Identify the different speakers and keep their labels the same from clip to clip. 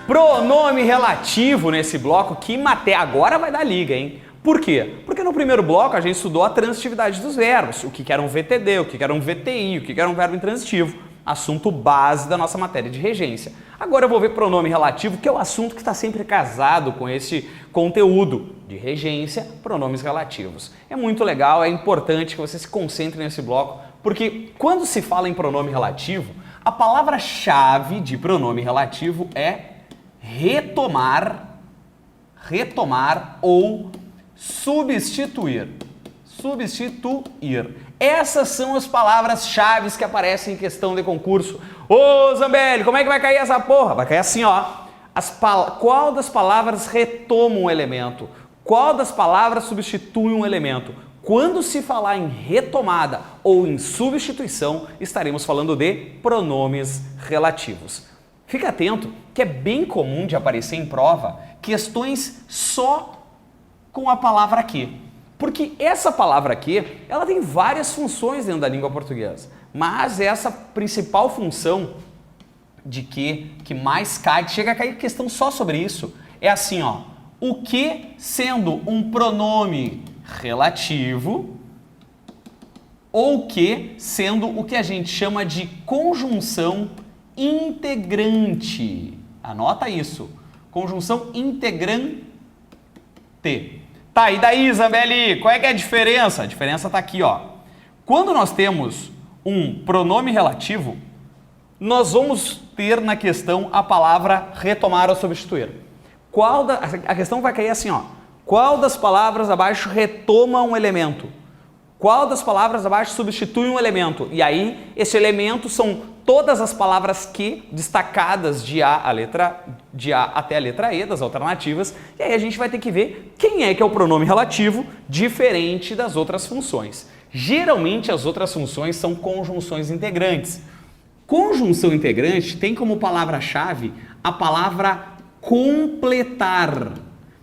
Speaker 1: Pronome relativo nesse bloco, que até agora vai dar liga, hein? Por quê? Porque no primeiro bloco a gente estudou a transitividade dos verbos, o que era um VTD, o que era um VTI, o que era um verbo intransitivo, assunto base da nossa matéria de regência. Agora eu vou ver pronome relativo, que é o assunto que está sempre casado com esse conteúdo de regência, pronomes relativos. É muito legal, é importante que você se concentre nesse bloco, porque quando se fala em pronome relativo, a palavra-chave de pronome relativo é retomar ou substituir. Essas são as palavras-chave que aparecem em questão de concurso. Ô Zambelli, como é que vai cair essa porra? Vai cair assim, ó. Qual das palavras retoma um elemento? Qual das palavras substitui um elemento? Quando se falar em retomada ou em substituição, estaremos falando de pronomes relativos. Fica atento que é bem comum de aparecer em prova questões só com a palavra que. Porque essa palavra que, ela tem várias funções dentro da língua portuguesa. Mas essa principal função de que mais cai, que chega a cair questão só sobre isso, é assim, ó. O que sendo um pronome relativo ou que sendo o que a gente chama de conjunção integrante. Anota isso. Conjunção integrante. Tá, e daí, Zambelli? Qual é que é a diferença? A diferença tá aqui, ó. Quando nós temos um pronome relativo, nós vamos ter na questão a palavra retomar ou substituir. A questão vai cair assim, ó. Qual das palavras abaixo retoma um elemento? Qual das palavras abaixo substitui um elemento? E aí, esse elemento são todas as palavras que, destacadas de A até a letra E, das alternativas, e aí a gente vai ter que ver quem é que é o pronome relativo, diferente das outras funções. Geralmente, as outras funções são conjunções integrantes. Conjunção integrante tem como palavra-chave a palavra completar.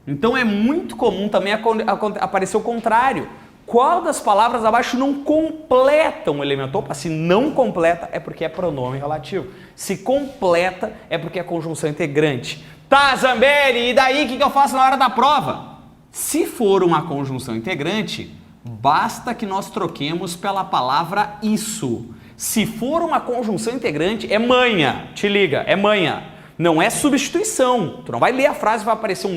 Speaker 1: Então, é muito comum também aparecer o contrário. Qual das palavras abaixo não completa um elemento? Opa, se não completa é porque é pronome relativo. Se completa é porque é conjunção integrante. Tá, Zambelli, e daí o que eu faço na hora da prova? Se for uma conjunção integrante, basta que nós troquemos pela palavra isso. Se for uma conjunção integrante, é manha. Te liga, é manha. Não é substituição. Tu não vai ler a frase e vai aparecer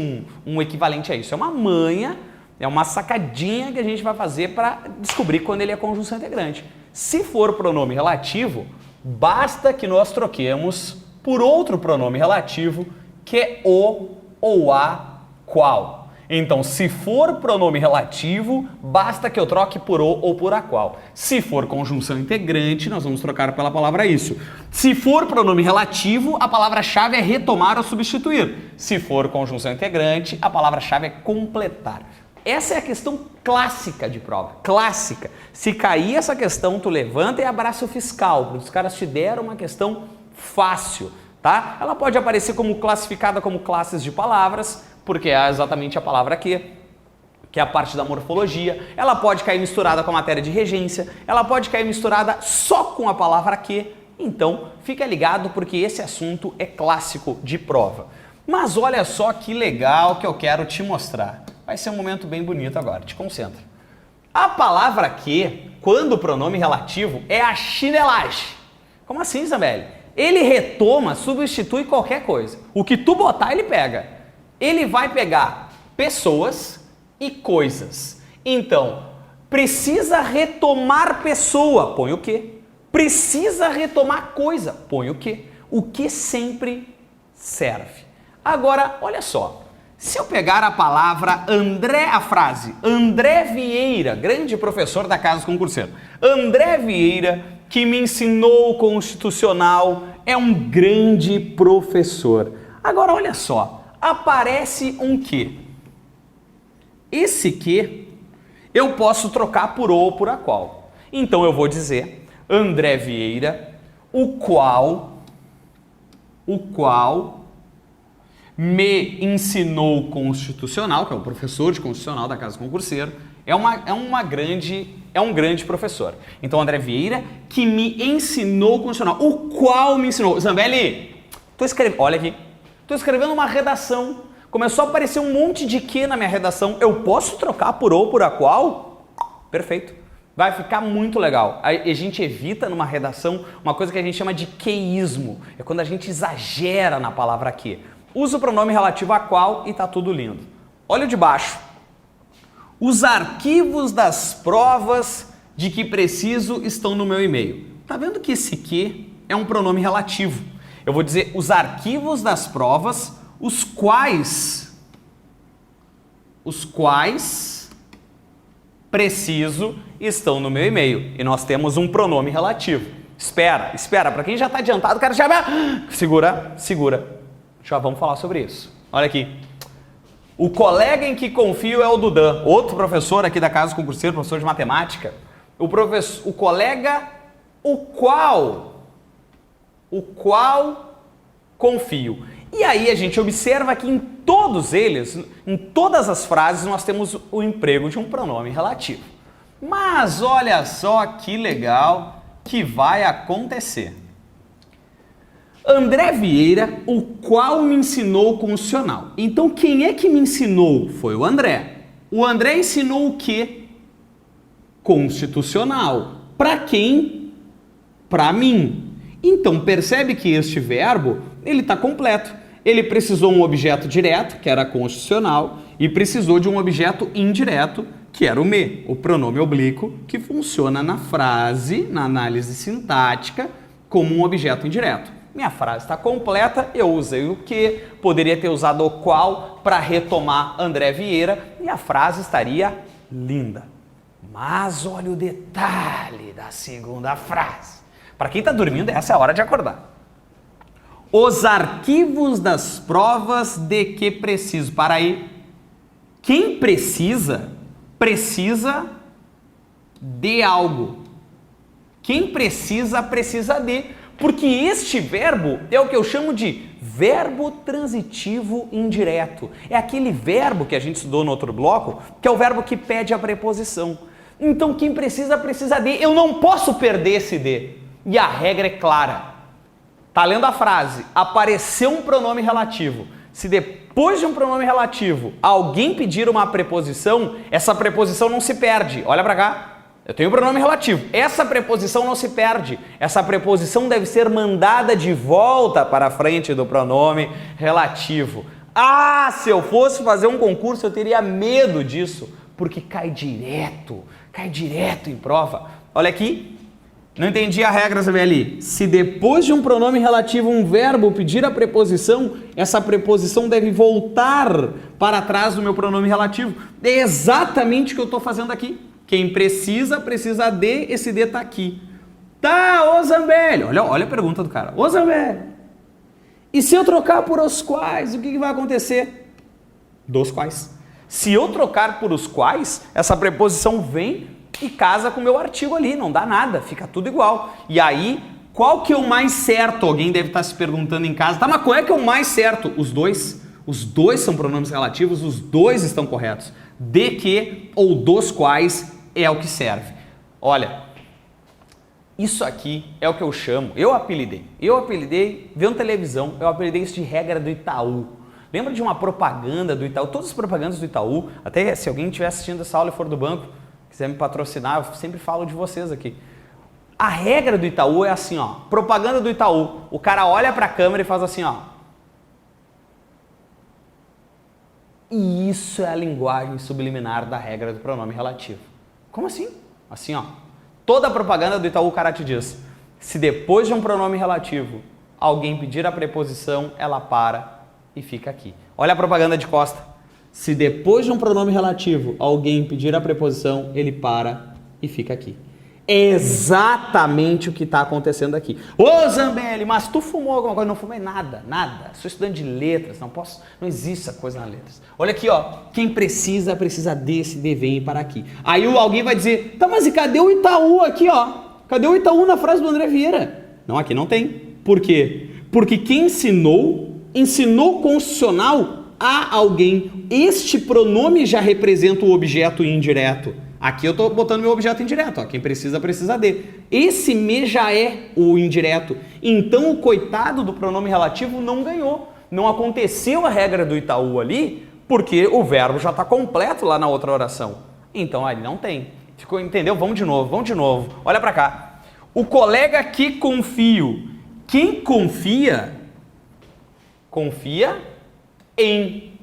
Speaker 1: um equivalente a isso. É uma manha. É uma sacadinha que a gente vai fazer para descobrir quando ele é conjunção integrante. Se for pronome relativo, basta que nós troquemos por outro pronome relativo, que é o ou a qual. Então, se for pronome relativo, basta que eu troque por o ou por a qual. Se for conjunção integrante, nós vamos trocar pela palavra isso. Se for pronome relativo, a palavra-chave é retomar ou substituir. Se for conjunção integrante, a palavra-chave é completar. Essa é a questão clássica de prova, clássica. Se cair essa questão, tu levanta e abraça o fiscal, porque os caras te deram uma questão fácil, tá? Ela pode aparecer como classificada como classes de palavras, porque é exatamente a palavra que é a parte da morfologia. Ela pode cair misturada com a matéria de regência, ela pode cair misturada só com a palavra que. Então, fica ligado porque esse assunto é clássico de prova. Mas olha só que legal que eu quero te mostrar. Vai ser um momento bem bonito agora, te concentra. A palavra que, quando o pronome relativo, é a chinelagem. Como assim, Zambelli? Ele retoma, substitui qualquer coisa. O que tu botar, ele pega. Ele vai pegar pessoas e coisas. Então, precisa retomar pessoa, põe o quê? Precisa retomar coisa, põe o quê? O que sempre serve. Agora, olha só. Se eu pegar a palavra a frase André Vieira, grande professor da Casa Concurseiro, André Vieira, que me ensinou o constitucional, é um grande professor. Agora, olha só, aparece um que. Esse que eu posso trocar por o ou por a qual. Então, eu vou dizer André Vieira, o qual me ensinou constitucional, que é o professor de constitucional da Casa Concurseiro, É um grande professor. Então, André Vieira, que me ensinou condicional. O qual me ensinou. Zambelli, olha aqui. Estou escrevendo uma redação. Começou a aparecer um monte de que na minha redação. Eu posso trocar por ou por a qual? Perfeito. Vai ficar muito legal. A gente evita numa redação uma coisa que a gente chama de queísmo. É quando a gente exagera na palavra que. Usa o pronome relativo a qual e tá tudo lindo. Olha o de baixo. Os arquivos das provas de que preciso estão no meu e-mail. Tá vendo que esse que é um pronome relativo? Eu vou dizer os arquivos das provas, os quais preciso estão no meu e-mail. E nós temos um pronome relativo. Espera. Para quem já está adiantado, o cara já vai... Segura. Já vamos falar sobre isso. Olha aqui. O colega em que confio é o Dudan, outro professor aqui da Casa Concurseiro, professor de matemática. O colega o qual confio. E aí a gente observa que em todos eles, em todas as frases, nós temos o emprego de um pronome relativo. Mas olha só que legal que vai acontecer. André Vieira, o qual me ensinou condicional. Então, quem é que me ensinou? Foi o André. O André ensinou o quê? Constitucional. Para quem? Para mim. Então, percebe que este verbo, ele está completo. Ele precisou um objeto direto, que era constitucional, e precisou de um objeto indireto, que era o me, o pronome oblíquo, que funciona na frase, na análise sintática, como um objeto indireto. Minha frase está completa, eu usei o que, poderia ter usado o qual para retomar André Vieira e a frase estaria linda. Mas olha o detalhe da segunda frase. Para quem está dormindo, essa é a hora de acordar. Os arquivos das provas de que preciso. Para aí. Quem precisa de algo. Quem precisa de. Porque este verbo é o que eu chamo de verbo transitivo indireto. É aquele verbo que a gente estudou no outro bloco, que é o verbo que pede a preposição. Então, quem precisa de. Eu não posso perder esse de. E a regra é clara. Tá lendo a frase, apareceu um pronome relativo. Se depois de um pronome relativo alguém pedir uma preposição, essa preposição não se perde. Olha para cá. Eu tenho o pronome relativo. Essa preposição não se perde. Essa preposição deve ser mandada de volta para a frente do pronome relativo. Ah, se eu fosse fazer um concurso, eu teria medo disso, porque cai direto em prova. Olha aqui. Não entendi a regra, Zambelli. Se depois de um pronome relativo um verbo pedir a preposição, essa preposição deve voltar para trás do meu pronome relativo. É exatamente o que eu estou fazendo aqui. Quem precisa de, esse de está aqui. Tá, ô Zambelli. Olha a pergunta do cara. Ô Zambelli, e se eu trocar por os quais, o que vai acontecer? Dos quais. Se eu trocar por os quais, essa preposição vem e casa com o meu artigo ali, não dá nada, fica tudo igual. E aí, qual que é o mais certo? Alguém deve estar se perguntando em casa. Tá, mas qual é que é o mais certo? Os dois? Os dois são pronomes relativos, os dois estão corretos. De que ou dos quais é o que serve. Olha, isso aqui é o que eu chamo, eu apelidei, vendo televisão, eu apelidei isso de regra do Itaú. Lembra de uma propaganda do Itaú? Todas as propagandas do Itaú, até se alguém estiver assistindo essa aula e for do banco, quiser me patrocinar, eu sempre falo de vocês aqui. A regra do Itaú é assim, ó, propaganda do Itaú, o cara olha para a câmera e faz assim, ó. E isso é a linguagem subliminar da regra do pronome relativo. Como assim? Assim, ó. Toda a propaganda do Itaú, o cara te diz, se depois de um pronome relativo alguém pedir a preposição, ela para e fica aqui. Olha a propaganda de Costa. Se depois de um pronome relativo alguém pedir a preposição, ele para e fica aqui. É exatamente o que está acontecendo aqui. Ô Zambelli, mas tu fumou alguma coisa? Não fumei nada. Sou estudante de letras, não existe essa coisa nas letras. Olha aqui, ó. Quem precisa desse de vem para aqui. Aí alguém vai dizer, tá, mas e cadê o Itaú aqui, ó? Cadê o Itaú na frase do André Vieira? Não, aqui não tem. Por quê? Porque quem ensinou constitucional a alguém. Este pronome já representa o objeto indireto. Aqui eu estou botando meu objeto indireto, ó. Quem precisa, precisa de. Esse me já é o indireto. Então o coitado do pronome relativo não ganhou. Não aconteceu a regra do Itaú ali, porque o verbo já está completo lá na outra oração. Então ali não tem. Ficou, entendeu? Vamos de novo. Olha para cá. O colega que confio. Quem confia, confia em.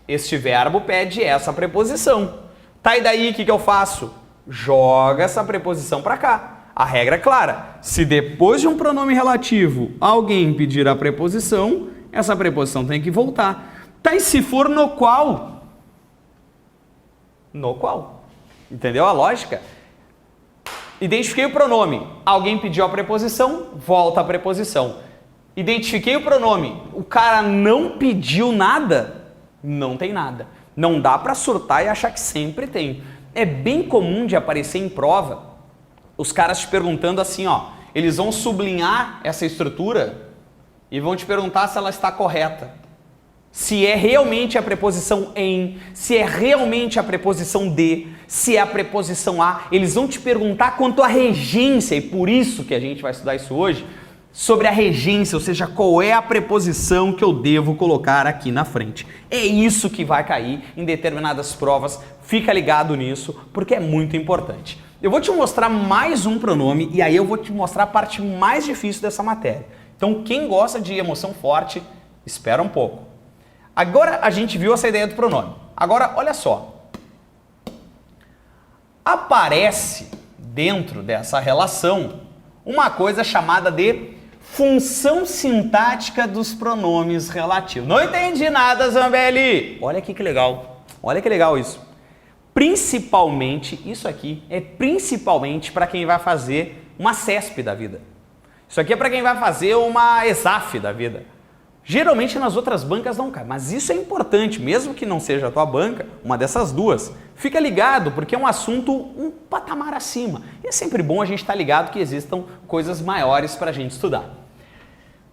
Speaker 1: Este verbo pede essa preposição. Tá, e daí o que eu faço? Joga essa preposição para cá. A regra é clara. Se depois de um pronome relativo alguém pedir a preposição, essa preposição tem que voltar. Tá, e se for no qual? No qual. Entendeu a lógica? Identifiquei o pronome. Alguém pediu a preposição, volta a preposição. Identifiquei o pronome. O cara não pediu nada, não tem nada. Não dá para surtar e achar que sempre tem. É bem comum de aparecer em prova os caras te perguntando assim, ó, eles vão sublinhar essa estrutura e vão te perguntar se ela está correta. Se é realmente a preposição em, se é realmente a preposição de, se é a preposição a. Eles vão te perguntar quanto à regência, e por isso que a gente vai estudar isso hoje, sobre a regência, ou seja, qual é a preposição que eu devo colocar aqui na frente. É isso que vai cair em determinadas provas, fica ligado nisso, porque é muito importante. Eu vou te mostrar mais um pronome e aí eu vou te mostrar a parte mais difícil dessa matéria. Então, quem gosta de emoção forte, espera um pouco. Agora a gente viu essa ideia do pronome. Agora, olha só. Aparece dentro dessa relação uma coisa chamada de função sintática dos pronomes relativos. Não entendi nada, Zambelli! Olha aqui que legal. Olha que legal isso. Principalmente, isso aqui é principalmente para quem vai fazer uma CESP da vida. Isso aqui é para quem vai fazer uma ESAF da vida. Geralmente nas outras bancas não cai, mas isso é importante, mesmo que não seja a tua banca, uma dessas duas. Fica ligado, porque é um assunto um patamar acima. E é sempre bom a gente estar ligado que existam coisas maiores para a gente estudar.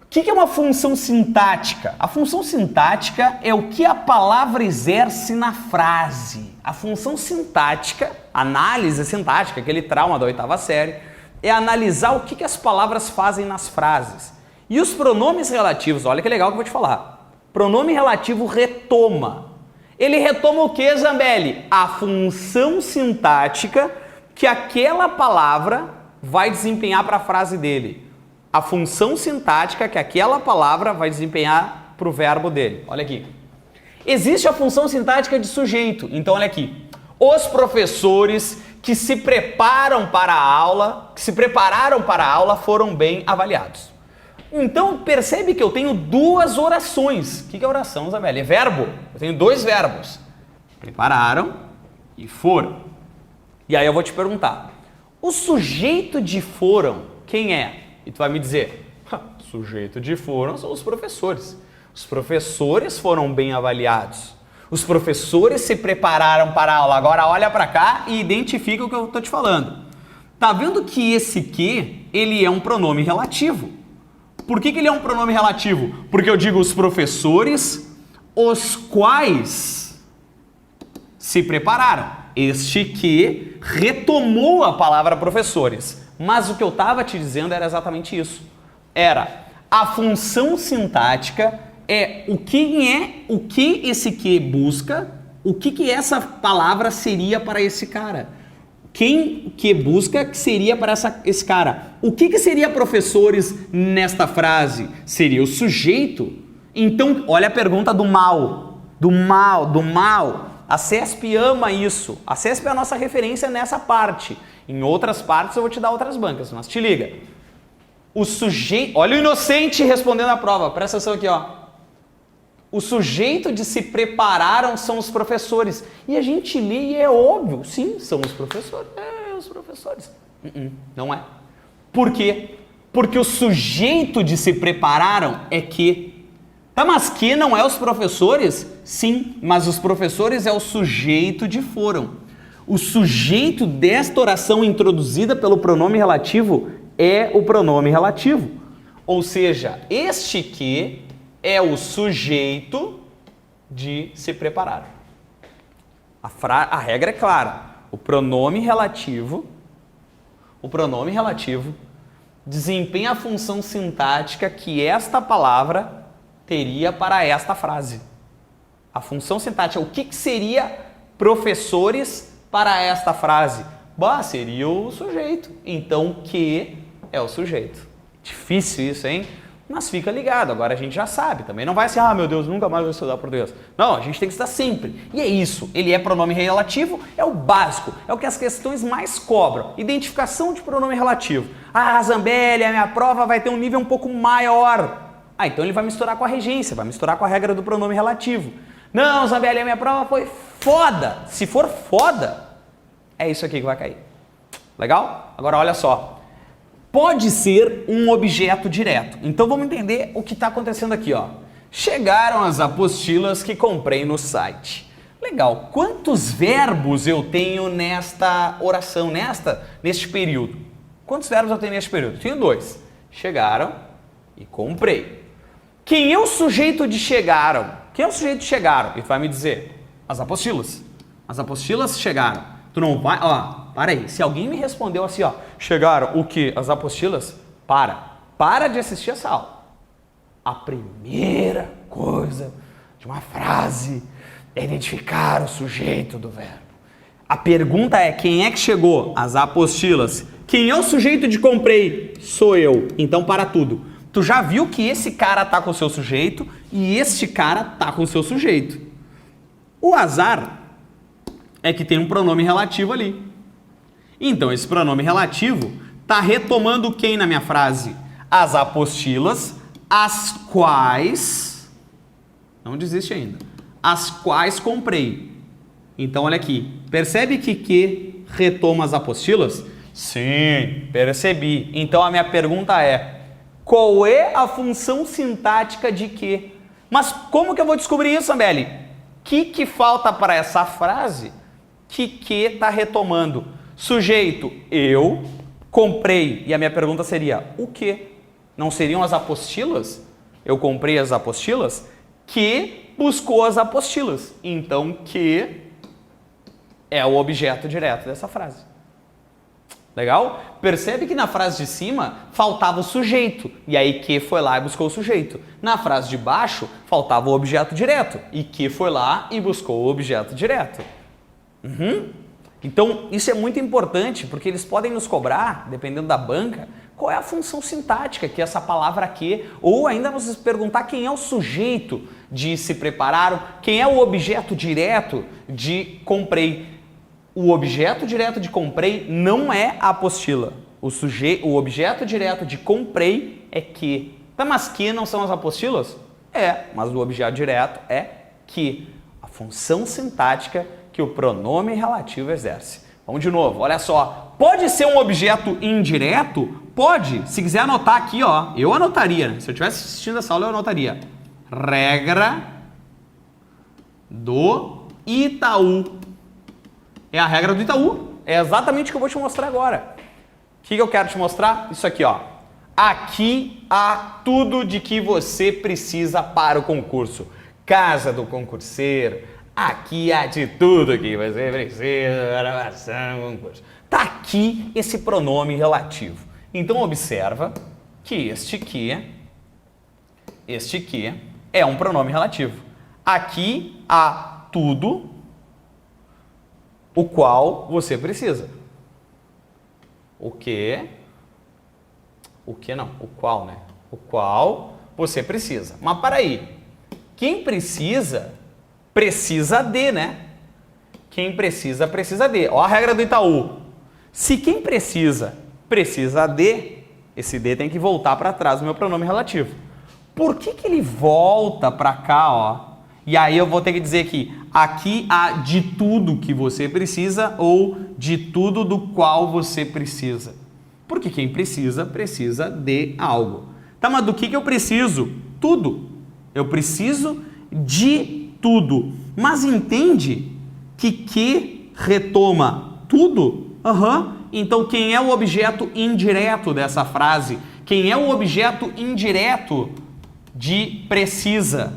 Speaker 1: O que é uma função sintática? A função sintática é o que a palavra exerce na frase. A função sintática, análise sintática, aquele trauma da 8ª série, é analisar o que as palavras fazem nas frases. E os pronomes relativos, olha que legal que eu vou te falar. Pronome relativo retoma. Ele retoma o que, Zambelli? A função sintática que aquela palavra vai desempenhar para a frase dele. A função sintática que aquela palavra vai desempenhar para o verbo dele. Olha aqui. Existe a função sintática de sujeito. Então, olha aqui. Os professores que se prepararam para a aula foram bem avaliados. Então, percebe que eu tenho duas orações. O que é oração, Zambelli? É verbo. Eu tenho dois verbos. Prepararam e foram. E aí eu vou te perguntar. O sujeito de foram, quem é? E tu vai me dizer, sujeito de foram são os professores. Os professores foram bem avaliados. Os professores se prepararam para a aula. Agora olha para cá e identifica o que eu estou te falando. Tá vendo que esse que, ele é um pronome relativo. Por que ele é um pronome relativo? Porque eu digo os professores, os quais se prepararam. Este que retomou a palavra professores. Mas o que eu estava te dizendo era exatamente isso. Era a função sintática é o que esse que busca, o que essa palavra seria para esse cara. Quem que busca que seria para esse cara. O que seria professores nesta frase? Seria o sujeito. Então, olha a pergunta do mal. Do mal. A CESP ama isso. A CESP é a nossa referência nessa parte. Em outras partes eu vou te dar outras bancas, mas te liga. O sujeito... Olha o inocente respondendo a prova. Presta atenção aqui, ó. O sujeito de se prepararam são os professores. E a gente lê e é óbvio. Sim, são os professores. É, os professores. Não é. Por quê? Porque o sujeito de se prepararam é que. Tá, mas que não é os professores? Sim, mas os professores é o sujeito de foram. O sujeito desta oração introduzida pelo pronome relativo é o pronome relativo. Ou seja, este que é o sujeito de se preparar. A regra é clara. O pronome relativo desempenha a função sintática que esta palavra teria para esta frase. A função sintática, o que seria professores para esta frase? Seria o sujeito. Então, que é o sujeito. Difícil isso, hein? Mas fica ligado, agora a gente já sabe. Também não vai ser, meu Deus, nunca mais vou estudar português. Não, a gente tem que estudar sempre. E é isso, ele é pronome relativo, é o básico, é o que as questões mais cobram. Identificação de pronome relativo. Zambelli, a minha prova vai ter um nível um pouco maior. Então ele vai misturar com a regência, vai misturar com a regra do pronome relativo. Não, Zambelli, a minha prova foi foda. Se for foda, é isso aqui que vai cair. Legal? Agora olha só. Pode ser um objeto direto. Então vamos entender o que está acontecendo aqui, ó. Chegaram as apostilas que comprei no site. Legal. Quantos verbos eu tenho nesta oração, neste período? Quantos verbos eu tenho neste período? Tenho 2. Chegaram e comprei. Quem é o sujeito de chegaram? Quem é o sujeito de chegaram? E tu vai me dizer, as apostilas. As apostilas chegaram. Tu não vai, para aí. Se alguém me respondeu assim, chegaram o quê? As apostilas? Para de assistir essa aula. A primeira coisa de uma frase é identificar o sujeito do verbo. A pergunta é, quem é que chegou? As apostilas. Quem é o sujeito de comprei? Sou eu. Então para tudo. Tu já viu que esse cara tá com o seu sujeito e este cara tá com o seu sujeito. O azar é que tem um pronome relativo ali. Então, esse pronome relativo está retomando quem na minha frase? As apostilas, as quais... Não desiste ainda. As quais comprei. Então, olha aqui. Percebe que retoma as apostilas? Sim, percebi. Então, a minha pergunta é, qual é a função sintática de que? Mas como que eu vou descobrir isso, Zambelli? O que falta para essa frase? Que está retomando? Sujeito, eu comprei. E a minha pergunta seria, o quê? Não seriam as apostilas? Eu comprei as apostilas? Que buscou as apostilas. Então, que é o objeto direto dessa frase. Legal? Percebe que na frase de cima faltava o sujeito. E aí que foi lá e buscou o sujeito. Na frase de baixo faltava o objeto direto. E que foi lá e buscou o objeto direto. Então, isso é muito importante, porque eles podem nos cobrar, dependendo da banca, qual é a função sintática que essa palavra que, ou ainda nos perguntar quem é o sujeito de se preparar, quem é o objeto direto de comprei. O objeto direto de comprei não é a apostila. O objeto direto de comprei é que. Tá, mas que não são as apostilas? Mas o objeto direto é que. A função sintática que o pronome relativo exerce. Vamos de novo, olha só. Pode ser um objeto indireto? Pode. Se quiser anotar aqui, eu anotaria. Se eu estivesse assistindo essa aula, eu anotaria. Regra do Itaú. É a regra do Itaú. É exatamente o que eu vou te mostrar agora. O que eu quero te mostrar? Isso aqui, Aqui há tudo de que você precisa para o concurso. Casa do concurseiro. Aqui há de tudo que você precisa para passar no concurso. Tá aqui esse pronome relativo. Então observa que este que é um pronome relativo. Aqui há tudo o qual você precisa. O que? O que não? O qual, né? O qual você precisa. Mas para aí. Quem precisa de, né? Quem precisa de. Ó a regra do Itaú. Se quem precisa de, esse de tem que voltar para trás do meu pronome relativo. Por que ele volta para cá, E aí eu vou ter que dizer que aqui há de tudo que você precisa ou de tudo do qual você precisa. Porque quem precisa de algo. Tá, mas do que eu preciso? Tudo. Eu preciso de tudo. Mas entende que retoma tudo? Então quem é o objeto indireto dessa frase? Quem é o objeto indireto de precisa?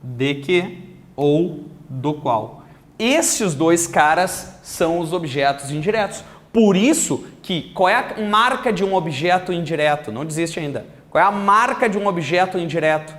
Speaker 1: De que? ou do qual. Esses dois caras são os objetos indiretos. Por isso que, qual é a marca de um objeto indireto? Não desiste ainda. Qual é a marca de um objeto indireto?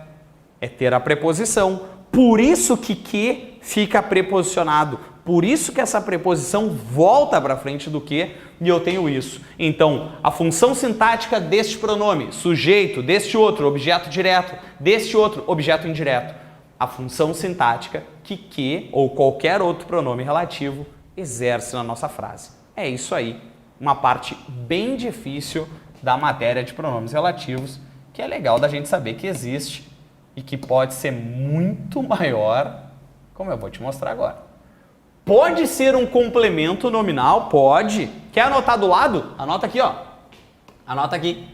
Speaker 1: É ter a preposição. Por isso que fica preposicionado. Por isso que essa preposição volta para frente do que e eu tenho isso. Então, a função sintática deste pronome, sujeito, deste outro, objeto direto, deste outro, objeto indireto. A função sintática que ou qualquer outro pronome relativo exerce na nossa frase. É isso aí. Uma parte bem difícil da matéria de pronomes relativos, que é legal da gente saber que existe e que pode ser muito maior, como eu vou te mostrar agora. Pode ser um complemento nominal? Pode. Quer anotar do lado? Anota aqui, ó. Anota aqui.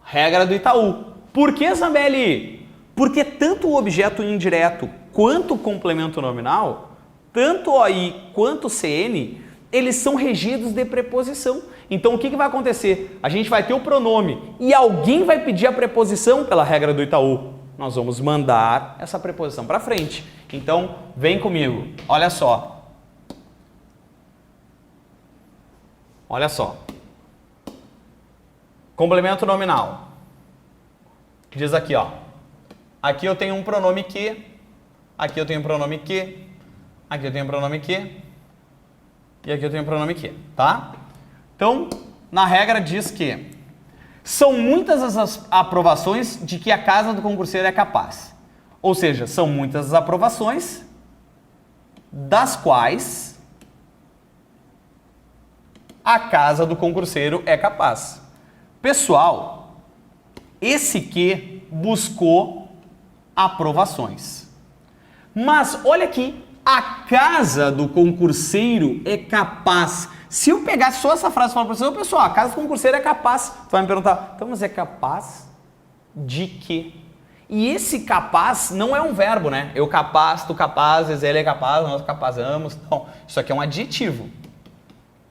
Speaker 1: Regra do Itaú. Por que, Zambelli? Porque tanto o objeto indireto quanto o complemento nominal, tanto OI quanto CN, eles são regidos de preposição. Então, o que vai acontecer? A gente vai ter o pronome e alguém vai pedir a preposição pela regra do Itaú. Nós vamos mandar essa preposição para frente. Então, vem comigo. Olha só. Olha só. Complemento nominal. Diz aqui, ó. Aqui eu tenho um pronome que. Aqui eu tenho um pronome que. Aqui eu tenho um pronome que. E aqui eu tenho um pronome que, tá? Então, na regra diz que são muitas as aprovações de que a casa do concurseiro é capaz. Ou seja, são muitas as aprovações das quais a casa do concurseiro é capaz. Pessoal, esse que buscou aprovações. Mas olha aqui, a casa do concurseiro é capaz. Se eu pegar só essa frase e falar para você, pessoal, a casa do concurseiro é capaz. Tu vai me perguntar, então, mas é capaz de quê? E esse capaz não é um verbo, né? Eu capaz, tu capazes, ele é capaz, nós capazamos. Não, isso aqui é um adjetivo.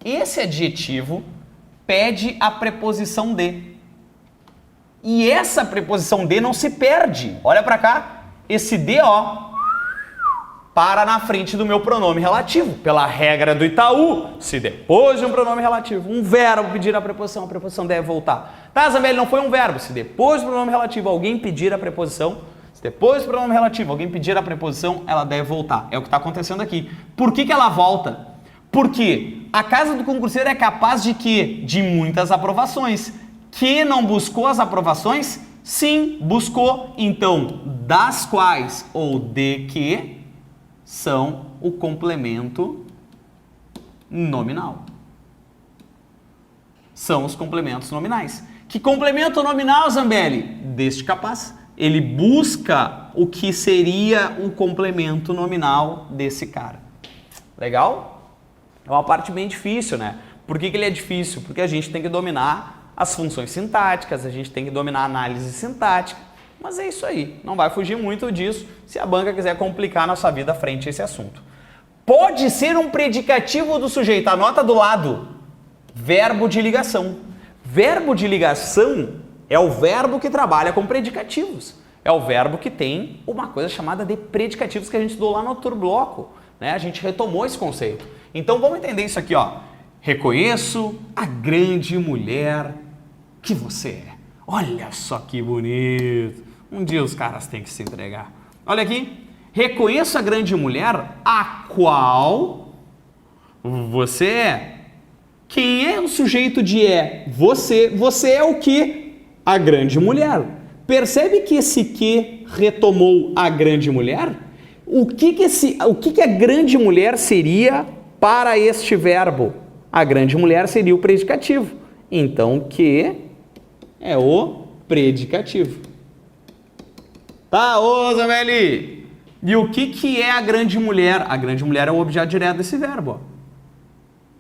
Speaker 1: Esse adjetivo pede a preposição de. E essa preposição de não se perde. Olha para cá, esse de, ó, para na frente do meu pronome relativo. Pela regra do Itaú, se depois de um pronome relativo, um verbo pedir a preposição deve voltar. Tá, Zambelli, não foi um verbo. Se depois do pronome relativo alguém pedir a preposição, se depois do pronome relativo alguém pedir a preposição, ela deve voltar. É o que está acontecendo aqui. Por que ela volta? Porque a casa do concurseiro é capaz de quê? De muitas aprovações. Que não buscou as aprovações? Sim, buscou. Então, das quais ou de que são o complemento nominal. São os complementos nominais. Que complemento nominal, Zambelli? Deste capaz. Ele busca o que seria o complemento nominal desse cara. Legal? É uma parte bem difícil, né? Por que ele é difícil? Porque a gente tem que dominar as funções sintáticas, a gente tem que dominar a análise sintática. Mas é isso aí, não vai fugir muito disso se a banca quiser complicar a nossa vida frente a esse assunto. Pode ser um predicativo do sujeito, anota do lado, verbo de ligação. Verbo de ligação é o verbo que trabalha com predicativos. É o verbo que tem uma coisa chamada de predicativos que a gente estudou lá no outro bloco, né? A gente retomou esse conceito. Então vamos entender isso aqui, ó. Reconheço a grande mulher que você é. Olha só que bonito. Um dia os caras têm que se entregar. Olha aqui. Reconheço a grande mulher a qual você é. Quem é o sujeito de é? Você. Você é o que? A grande mulher. Percebe que esse que retomou a grande mulher? O que a grande mulher seria para este verbo? A grande mulher seria o predicativo. Então, que é o predicativo. Tá, ô Zambelli? E o que é a grande mulher? A grande mulher é o objeto direto desse verbo. Ó.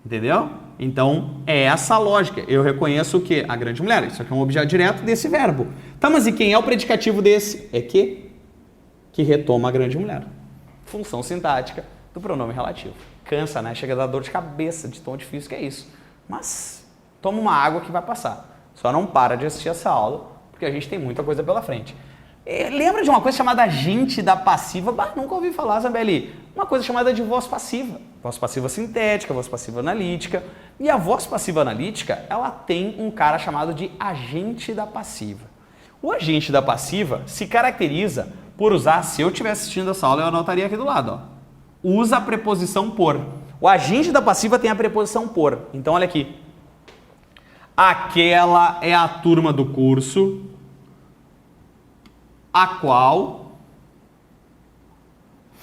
Speaker 1: Entendeu? Então, é essa a lógica. Eu reconheço o que? A grande mulher. Isso aqui é um objeto direto desse verbo. Tá, mas e quem é o predicativo desse? É que retoma a grande mulher. Função sintática do pronome relativo. Cansa, né? Chega a dar dor de cabeça de tão difícil que é isso. Mas toma uma água que vai passar. Só não para de assistir essa aula, porque a gente tem muita coisa pela frente. Lembra de uma coisa chamada agente da passiva? Bah, nunca ouvi falar, Zambelli. Uma coisa chamada de voz passiva. Voz passiva sintética, voz passiva analítica. E a voz passiva analítica, ela tem um cara chamado de agente da passiva. O agente da passiva se caracteriza por usar, se eu estiver assistindo essa aula, eu anotaria aqui do lado, ó. Usa a preposição por. O agente da passiva tem a preposição por. Então, olha aqui. Aquela é a turma do curso a qual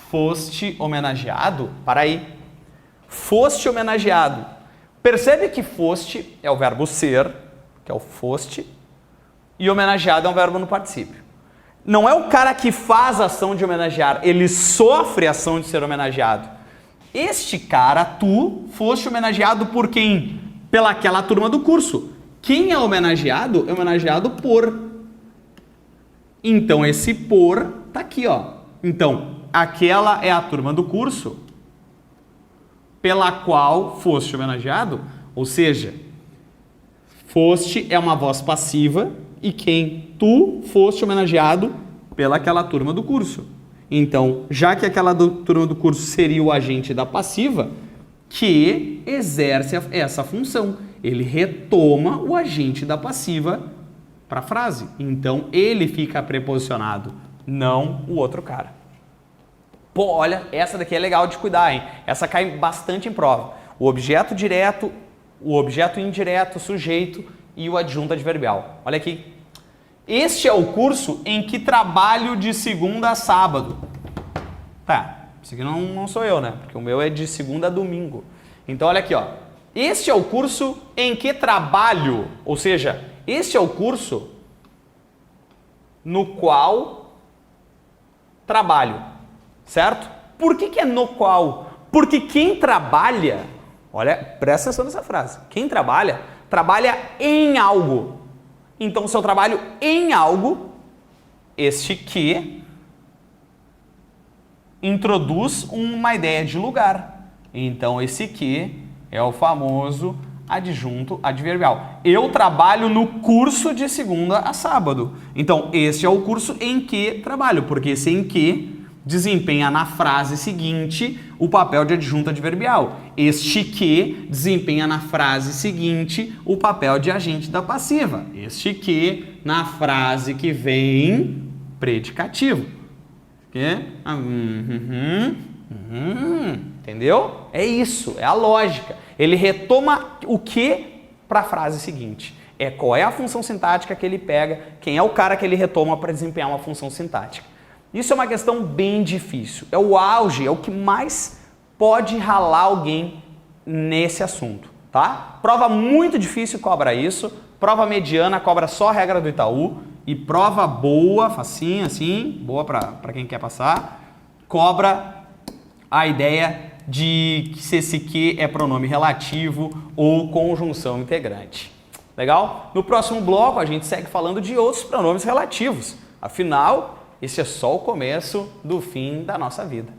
Speaker 1: foste homenageado. Para aí. Foste homenageado. Percebe que foste é o verbo ser, que é o foste, e homenageado é um verbo no particípio. Não é o cara que faz a ação de homenagear, ele sofre a ação de ser homenageado. Este cara, tu, foste homenageado por quem? Pelaquela turma do curso. Quem é homenageado? É homenageado por. Então, esse por tá aqui, ó. Então, aquela é a turma do curso pela qual foste homenageado, ou seja, foste é uma voz passiva e quem? Tu foste homenageado pelaquela turma do curso. Então, já que aquela turma do curso seria o agente da passiva, que exerce essa função. Ele retoma o agente da passiva para a frase. Então, ele fica preposicionado, não o outro cara. Pô, olha, essa daqui é legal de cuidar, hein? Essa cai bastante em prova. O objeto direto, o objeto indireto, o sujeito e o adjunto adverbial. Olha aqui. Este é o curso em que trabalho de segunda a sábado. Tá, isso aqui não sou eu, né? Porque o meu é de segunda a domingo. Então, olha aqui, ó. Este é o curso em que trabalho, ou seja, este é o curso no qual trabalho, certo? Por que é no qual? Porque quem trabalha, olha, presta atenção nessa frase, quem trabalha, trabalha em algo. Então, se eu trabalho em algo, este que introduz uma ideia de lugar. Então, esse que é o famoso adjunto adverbial. Eu trabalho no curso de segunda a sábado. Então, este é o curso em que trabalho, porque esse em que desempenha na frase seguinte o papel de adjunto adverbial. Este que desempenha na frase seguinte o papel de agente da passiva. Este que na frase que vem predicativo. Entendeu? É isso, é a lógica. Ele retoma o que para a frase seguinte. É qual é a função sintática que ele pega, quem é o cara que ele retoma para desempenhar uma função sintática. Isso é uma questão bem difícil. É o auge, é o que mais pode ralar alguém nesse assunto, tá? Prova muito difícil cobra isso, prova mediana cobra só a regra do Itaú e prova boa, facinha assim, boa para quem quer passar, cobra a ideia de se esse que é pronome relativo ou conjunção integrante. Legal? No próximo bloco a gente segue falando de outros pronomes relativos. Afinal, esse é só o começo do fim da nossa vida.